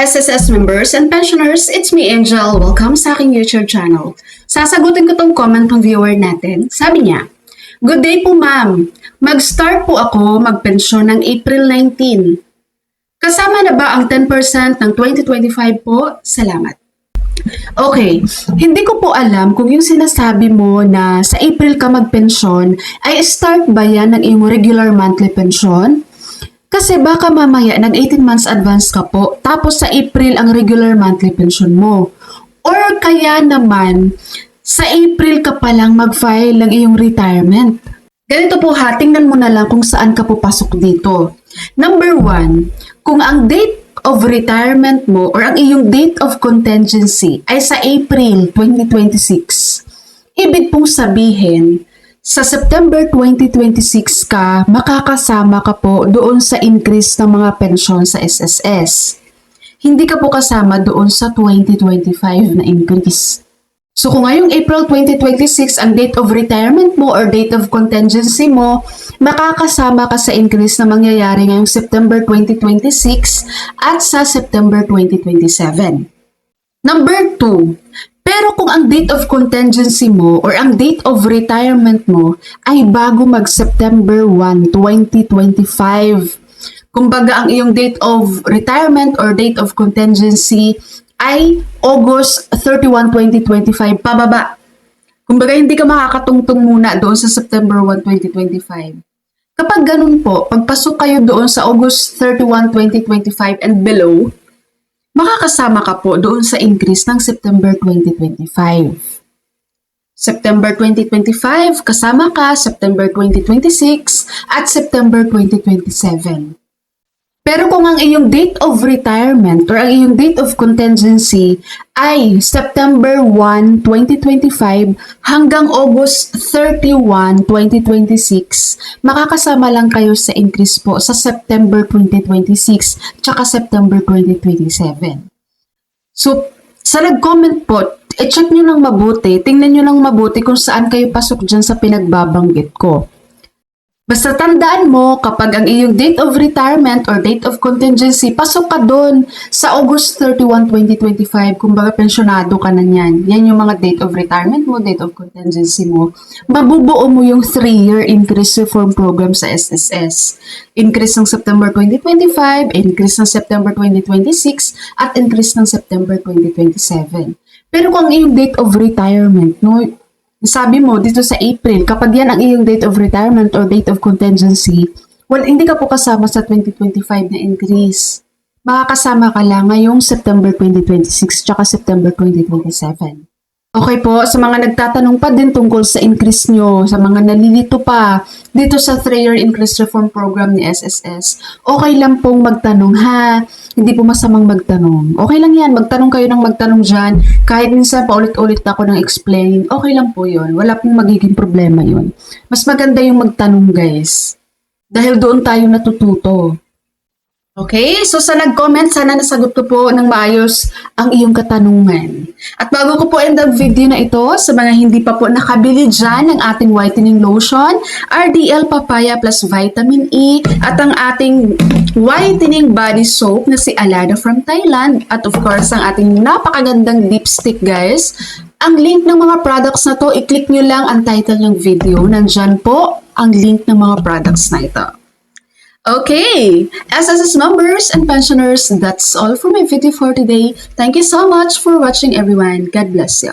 SSS members and pensioners, it's me Angel. Welcome sa aking YouTube channel. Sasagutin ko tong comment ng viewer natin. Sabi niya, "Good day po ma'am. Mag-start po ako magpensyon ng April 19. Kasama na ba ang 10% ng 2025 po? Salamat." Okay, hindi ko po alam kung yung sinasabi mo na sa April ka magpensyon ay start ba yan ng iyong regular monthly pension? Kasi baka mamaya nag-18 months advance ka po, tapos sa April ang regular monthly pension mo. Or kaya naman, sa April ka palang mag-file ng iyong retirement. Ganito po ha, tingnan mo na lang kung saan ka pupasok dito. Number 1, kung ang date of retirement mo or ang iyong date of contingency ay sa April 2026, ibig pong sabihin, sa September 2026 ka, makakasama ka po doon sa increase ng mga pensyon sa SSS. Hindi ka po kasama doon sa 2025 na increase. So kung ngayong April 2026 ang date of retirement mo or date of contingency mo, makakasama ka sa increase na mangyayari ngayong September 2026 at sa September 2027. Number 2, pero kung ang date of contingency mo or ang date of retirement mo ay bago mag-September 1, 2025, kumbaga ang iyong date of retirement or date of contingency ay August 31, 2025 pababa. Kumbaga hindi ka makakatungtong muna doon sa September 1, 2025. Kapag ganun po, pagpasok kayo doon sa August 31, 2025 and below, makakasama ka po doon sa increase ng September 2025. September 2025, kasama ka September 2026 at September 2027. Pero kung ang iyong date of retirement or ang iyong date of contingency ay September 1, 2025 hanggang August 31, 2026, makakasama lang kayo sa increase po sa September 2026 tsaka September 2027. So, sa nag-comment po, i-check nyo lang mabuti, tingnan nyo lang mabuti kung saan kayo pasok dyan sa pinagbabanggit ko. Basta tandaan mo, kapag ang iyong date of retirement or date of contingency, pasok ka doon sa August 31, 2025, kumbaga pensyonado ka na niyan. Yan yung mga date of retirement mo, date of contingency mo. Mabubuo mo yung 3-year increase reform program sa SSS. Increase ng September 2025, increase ng September 2026, at increase ng September 2027. Pero kung ang iyong date of retirement, no, sabi mo dito sa April, kapag yan ang iyong date of retirement or date of contingency, well, hindi ka po kasama sa 2025 na increase. Makakasama ka lang ngayong September 2026 tsaka September 2027. Okay po, sa mga nagtatanong pa din tungkol sa increase nyo, sa mga nalilito pa dito sa 3-year increase reform program ni SSS, okay lang pong magtanong ha. Hindi po masamang magtanong. Okay lang yan, magtanong kayo ng magtanong dyan. Kahit minsan paulit-ulit ako ng explain, okay lang po yun. Wala pong magiging problema yun. Mas maganda yung magtanong guys. Dahil doon tayo natututo. Okay, so sa nag-comment, sana nasagot ko po ng maayos ang iyong katanungan. At bago ko po end ang video na ito, sa mga hindi pa po nakabili dyan ng ating whitening lotion, RDL Papaya plus Vitamin E, at ang ating whitening body soap na si Alana from Thailand, at of course ang ating napakagandang lipstick guys. Ang link ng mga products na to, i-click nyo lang ang title ng video. Nandyan po ang link ng mga products na ito. Okay, SSS members and pensioners, that's all for my video for today. Thank you so much for watching everyone. God bless you.